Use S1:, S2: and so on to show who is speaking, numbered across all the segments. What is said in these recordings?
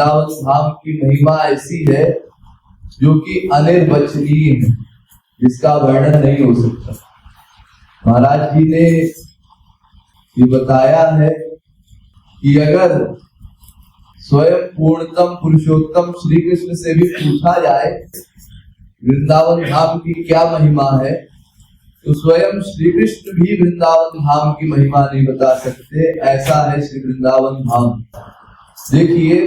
S1: वृंदावन धाम की महिमा ऐसी है जो कि अनिर्वचनीय है, जिसका वर्णन नहीं हो सकता। महाराज जी ने ये बताया है कि अगर स्वयं पूर्णतम पुरुषोत्तम श्री कृष्ण से भी पूछा जाए वृंदावन धाम की क्या महिमा है, तो स्वयं श्री कृष्ण भी वृंदावन धाम की महिमा नहीं बता सकते। ऐसा है श्री वृंदावन धाम। देखिए,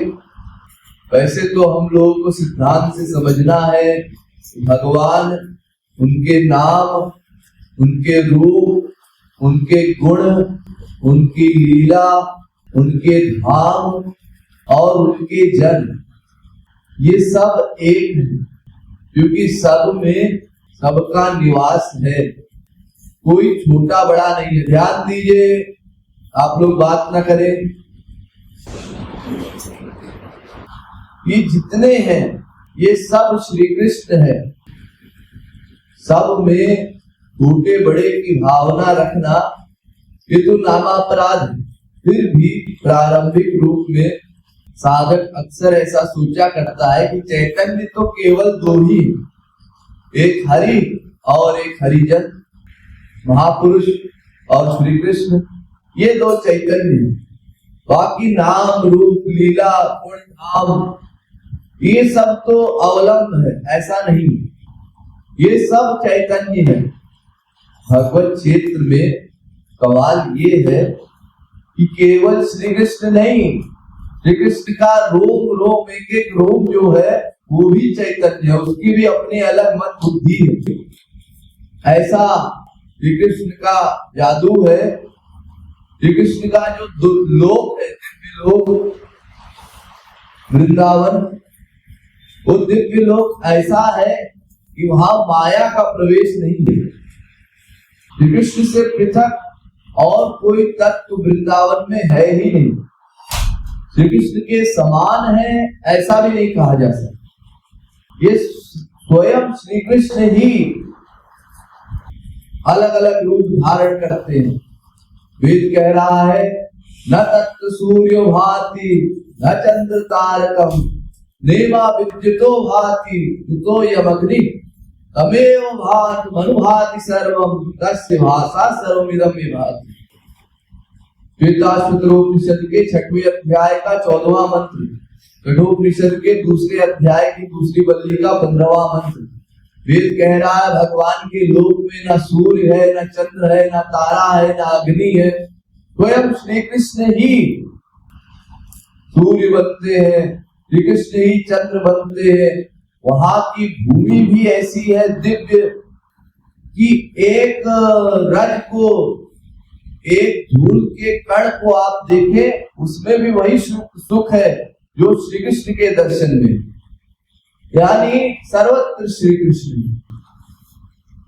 S1: वैसे तो हम लोगों को सिद्धांत से समझना है भगवान, उनके नाम, उनके रूप, उनके गुण, उनकी लीला, उनके धाम और उनके जन, ये सब एक है, क्योंकि सब में सबका निवास है, कोई छोटा बड़ा नहीं है। ध्यान दीजिए, आप लोग बात ना करें। ये जितने हैं ये सब श्री कृष्ण है। सब में छोटे बड़े की भावना रखना ये तो नामापराध है। फिर भी प्रारंभिक रूप में साधक अक्सर ऐसा सोचा करता है कि चैतन्य तो केवल दो ही, एक हरि और एक हरिजन, महापुरुष और श्री कृष्ण, ये दो चैतन्य। बाकी नाम रूप लीला गुण धाम ये सब तो अवलंब है, ऐसा नहीं, ये सब चैतन्य है। भगवत क्षेत्र में कमाल ये है कि केवल श्री कृष्ण नहीं, श्री कृष्ण का रोम रोम, एक एक रोम जो है वो भी चैतन्य है, उसकी भी अपनी अलग मन बुद्धि है। ऐसा श्री कृष्ण का जादू है। श्री कृष्ण का जो लोक है, दिव्य लोक वृंदावन, वो दिव्य लोक ऐसा है कि वहां माया का प्रवेश नहीं है। श्री कृष्ण से पृथक और कोई तत्व वृंदावन में है ही नहीं। श्री कृष्ण के समान है ऐसा भी नहीं कहा जा सकता। ये स्वयं श्री कृष्ण ही अलग अलग रूप धारण करते हैं। वेद कह रहा है, न तत्र सूर्यो भाति न चंद्र तारकम नेमा विद्युतो भाति युतो यमग्नि तमेव भाति मनुभाति सर्वम तस्य भाषा सर्वमिदं विभाति। श्वेताश्वतरोपनिषद के 6वें अध्याय का 14वां मंत्र, कठोपनिषद के 2 अध्याय की 2 बल्ली का 15वां मंत्र। वेद कह रहा है भगवान के लोक में न सूर्य है, न चंद्र है, न तारा है, न अग्नि है, स्वयं श्री कृष्ण ही सूर्य बनते हैं, श्री कृष्ण ही चंद्र बनते हैं। वहां की भूमि भी ऐसी है दिव्य कि एक रज को, एक धूल के कण को आप देखें, उसमें भी वही सुख है जो श्री कृष्ण के दर्शन में, यानी सर्वत्र श्री कृष्ण।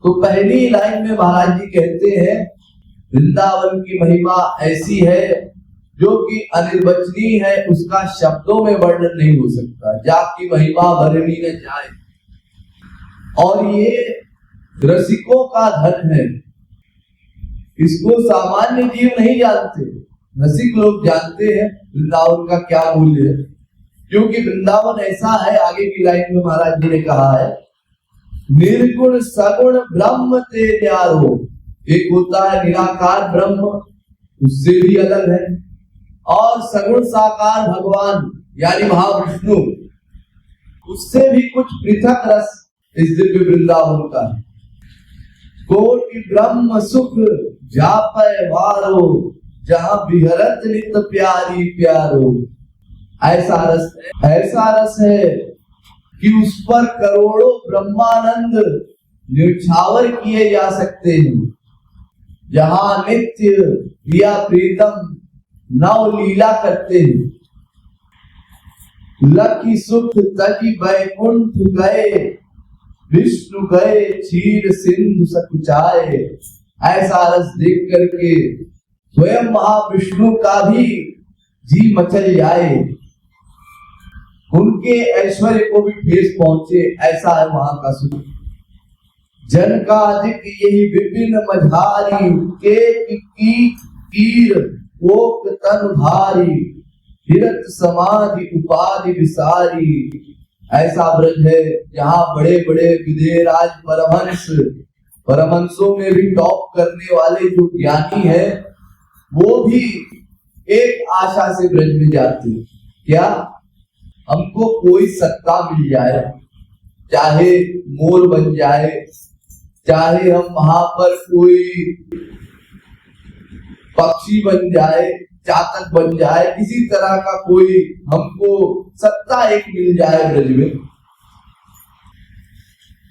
S1: तो पहली लाइन में महाराज जी कहते हैं वृंदावन की महिमा ऐसी है जो कि अनिर्वचनीय है, उसका शब्दों में वर्णन नहीं हो सकता। जाकी महिमा वर्णनी न जाए। और ये रसिकों का धन है, इसको सामान्य जीव नहीं जानते, रसिक लोग जानते हैं वृंदावन का क्या मूल्य है। क्योंकि वृंदावन ऐसा है, आगे की लाइन में महाराज जी ने कहा है, निर्गुण सगुण ब्रह्म ते न्यारो। एक होता है निराकार ब्रह्म, उससे भी अलग है, और सगुण साकार भगवान यानी महाविष्णु, उससे भी कुछ पृथक रस इस दिव्य वृंदावन का है। कोटि ब्रह्म सुख जापय वारो, जहां विहरत नित प्यारी प्यारो। ऐसा रस है कि उस पर करोड़ों ब्रह्मानंद न्यौछावर किए जा सकते हैं। जहां नित्य प्रिया प्रीतम नव लीला करते हैं। लकी सुख तजी वैकुंठ गए, विष्णु गए क्षीर सिंधु सकुचाए। ऐसा रस देख करके स्वयं महाविष्णु का भी जी मचल जाए, उनके ऐश्वर्य को भी ठेस पहुंचे। ऐसा है वहां का सुख। जन का अधिक यही विपिन मझारी, के कीर ओक तन भारी। हिरत समाधि उपाधि विसारी। ऐसा ब्रज है जहाँ बड़े बड़े विदेराज परमहंस, परमहंसों में भी टॉप करने वाले जो ज्ञानी है, वो भी एक आशा से ब्रज में जाते हैं, क्या हमको कोई सत्ता मिल जाए, चाहे मोर बन जाए, चाहे हम वहां पर कोई पक्षी बन जाए, चातक बन जाए, किसी तरह का कोई हमको सत्ता एक मिल जाए ब्रज में।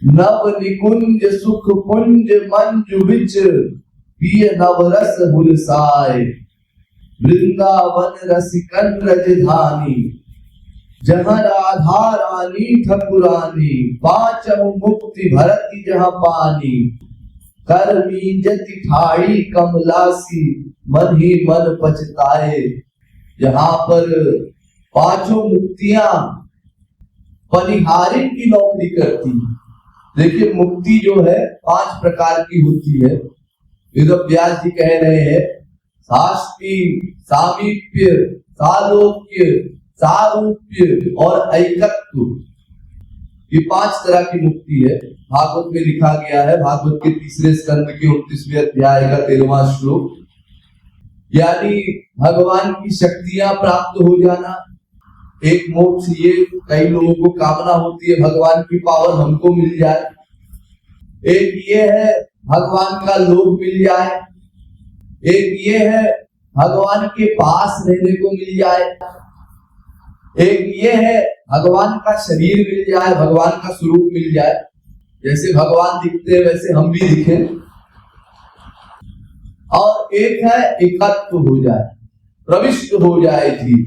S1: नव निकुंज सुख पुंज मंजु बिच पिय नवरस हुलसाए। वृंदावन रसिकन रजधानी जहाँ राधा रानी ठकुरानी। पांचम मुक्ति भरती जहाँ पानी। कर्मी जति ठाई कमलासी मन ही मन पछताए। यहाँ पर पांचों मुक्तियां पनिहारिन की नौकरी करती है। देखिए मुक्ति जो है 5 प्रकार की होती है। वेद व्यास जी कह रहे हैं साष्टी, सामीप्य, सालोक्य, सारूप्य और ऐकत्व, ये 5 तरह की मुक्ति है। भागवत में लिखा गया है, भागवत के 3 स्कंद के 29वें अध्याय का 13वां श्लोक, यानी भगवान की शक्तियां प्राप्त हो जाना। एक मोक्ष, ये कई लोगों को कामना होती है भगवान की पावर हमको मिल जाए। एक ये है भगवान का लोभ मिल जाए। एक ये है भगवान के पास रहने को मिल जाए। एक ये है भगवान का शरीर मिल जाए, भगवान का स्वरूप मिल जाए, जैसे भगवान दिखते हैं वैसे हम भी दिखें। और एक है एकत्व हो जाए, प्रविष्ट हो जाए जीव,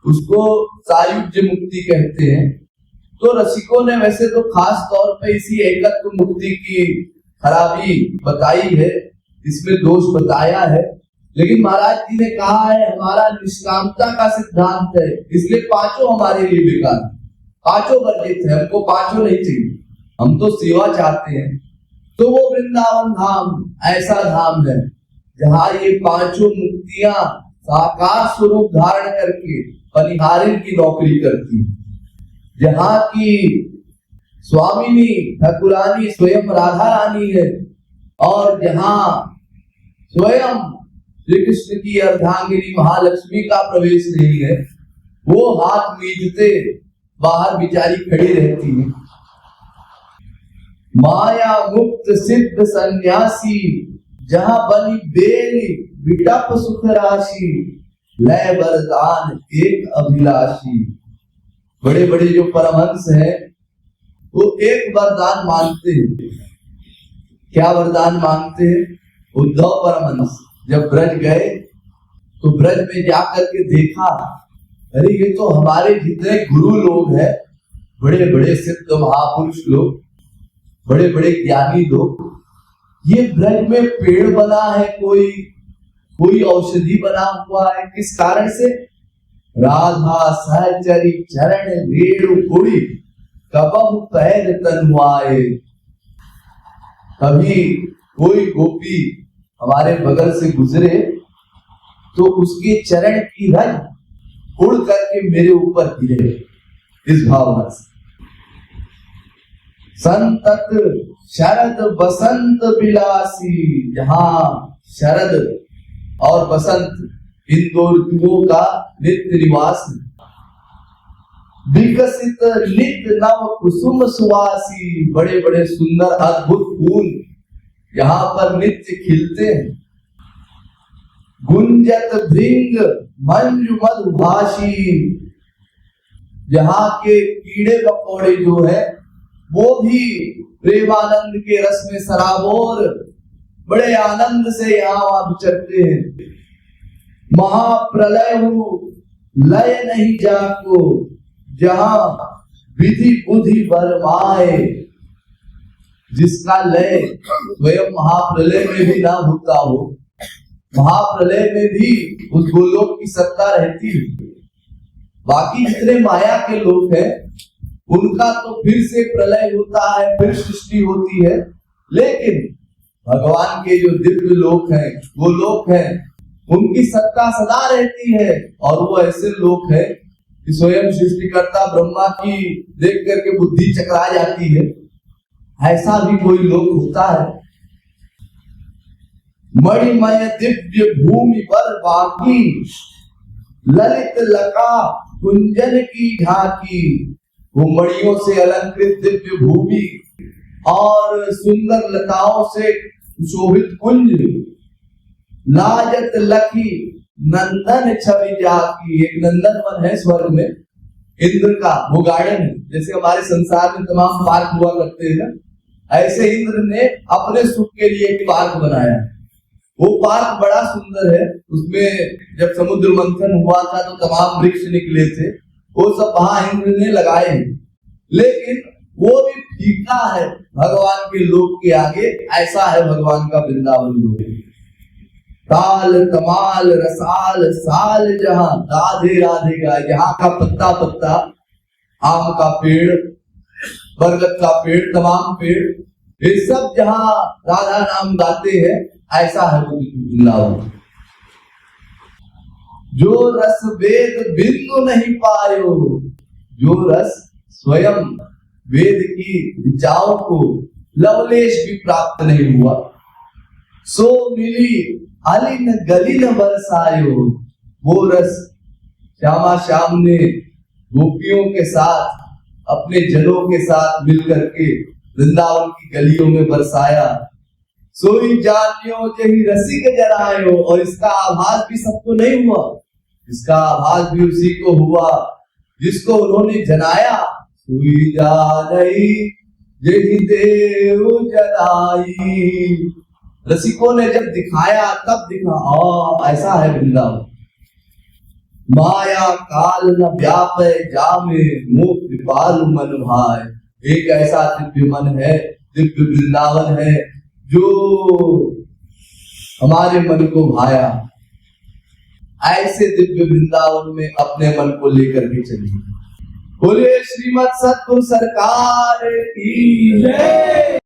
S1: उसको सायुज्य मुक्ति कहते हैं। तो रसिकों ने वैसे तो खास तौर पे इसी एकत्व मुक्ति की खराबी बताई है, इसमें दोष बताया है, लेकिन महाराज जी ने कहा है हमारा निष्कामता का सिद्धांत है, इसलिए 5 हमारे लिए बेकार, 5 वर्जित है, हमको 5 नहीं चाहिए, हम तो सेवा चाहते हैं। तो वो वृंदावन धाम ऐसा धाम है जहाँ ये 5 मुक्तियां साकार स्वरूप धारण करके पनिहारिन की नौकरी करती है। जहाँ की स्वामिनी ठाकुरानी स्वयं राधा रानी है और जहाँ स्वयं श्री कृष्ण की अर्धांगिनी महालक्ष्मी का प्रवेश नहीं है, वो हाथ मीचते बाहर बिचारी खड़ी रहती है। माया मुक्त सिद्ध सन्यासी जहाँ बनी बेली विटप सुख राशि। लय वरदान एक अभिलाषी। बड़े बड़े जो परमहंस हैं वो एक वरदान मांगते हैं। क्या वरदान मांगते हैं? उद्धव परमहंस जब ब्रज गए तो ब्रज में जाकर के देखा, अरे ये तो हमारे जितने गुरु लोग हैं, बड़े बड़े सिद्ध महापुरुष लोग, बड़े बड़े ज्ञानी लोग, ये ब्रज में पेड़ बना है, कोई औषधि बना हुआ है। किस कारण से? राधा सहचरी चरण रेणु कुड़ी कबहु पैर तनुआए। कभी कोई गोपी हमारे बगल से गुजरे तो उसके चरण की रज उड़ करके मेरे ऊपर गिरे, इस भावना से। संतत शरद बसंत विलासी, जहां शरद और बसंत इन 2 ऋतुओं का नित्य निवास। विकसित नित्य नव कुसुम सुवासी, बड़े बड़े सुंदर अद्भुत फूल यहाँ पर नित्य खिलते हैं। गुंजत भृंग मंजु मधुभाषी, यहाँ के कीड़े मकोड़े जो है वो भी प्रेमानंद के रस में सराबोर बड़े आनंद से यहाँ विचरते हैं। महाप्रलय लय नहीं जाको, जहाँ विधि बुद्धि बरमाए। जिसका लय स्वयं महाप्रलय में भी ना होता हो, महाप्रलय में भी उस गोलोक की सत्ता रहती है। बाकी जितने माया के लोग हैं उनका तो फिर से प्रलय होता है, फिर सृष्टि होती है, लेकिन भगवान के जो दिव्य लोक हैं, वो लोक हैं, उनकी सत्ता सदा रहती है। और वो ऐसे लोग हैं कि स्वयं सृष्टिकर्ता ब्रह्मा की देख करके बुद्धि चकरा जाती है। ऐसा भी कोई लोग होता है। मणिमय दिव्य भूमि पर बाकी, ललित लका कुंजन की झांकी। वो मणियों से अलंकृत दिव्य भूमि और सुंदर लताओं से शोभित कुंज, लाजत लखी नंदन छवि जाकी। एक नंदन वन है स्वर्ग में इंद्र का, वो गार्डन है। जैसे हमारे संसार में तमाम पार्क हुआ करते हैं ना, ऐसे इंद्र ने अपने सुख के लिए एक पार्क बनाया। वो पार्क बड़ा सुंदर है। उसमें जब समुद्र मंथन हुआ था तो तमाम वृक्ष निकले थे, वो सब वहां इंद्र ने लगाए हैं। लेकिन वो भी फीका है भगवान के लोक के आगे। ऐसा है भगवान का वृंदावन लोक। ताल तमाल रसाल साल जहां राधे राधे का, यहाँ का पत्ता पत्ता, आम का पेड़, बरगद का पेड़, तमाम पेड़, ये सब जहां राधा नाम गाते हैं, ऐसा है वृंदावन। जो रस वेद बिंदु नहीं पायो, जो रस स्वयं वेद की ऋचाओं को लवलेश भी प्राप्त नहीं हुआ, सो मिली अलिन गलिन बरसायो। वो रस श्यामा श्याम ने गोपियों के साथ, अपने जनों के साथ मिलकर के वृंदावन की गलियों में बरसाया। सोई जानियो जही रसिक जरायो। और इसका आभास भी सबको नहीं हुआ, इसका आभास भी उसी को हुआ जिसको उन्होंने जनाया। सोई जानी जही देव जनाई। रसिकों ने जब दिखाया तब दिखा, ऐसा है वृंदावन। माया काल न व्यापे जामे, मोह कृपालु मन भाई। एक ऐसा दिव्य मन है, दिव्य वृंदावन है जो हमारे मन को भाया। ऐसे दिव्य वृंदावन में अपने मन को लेकर के चलिए। बोले श्रीमद् सतगुरु सरकार की जय।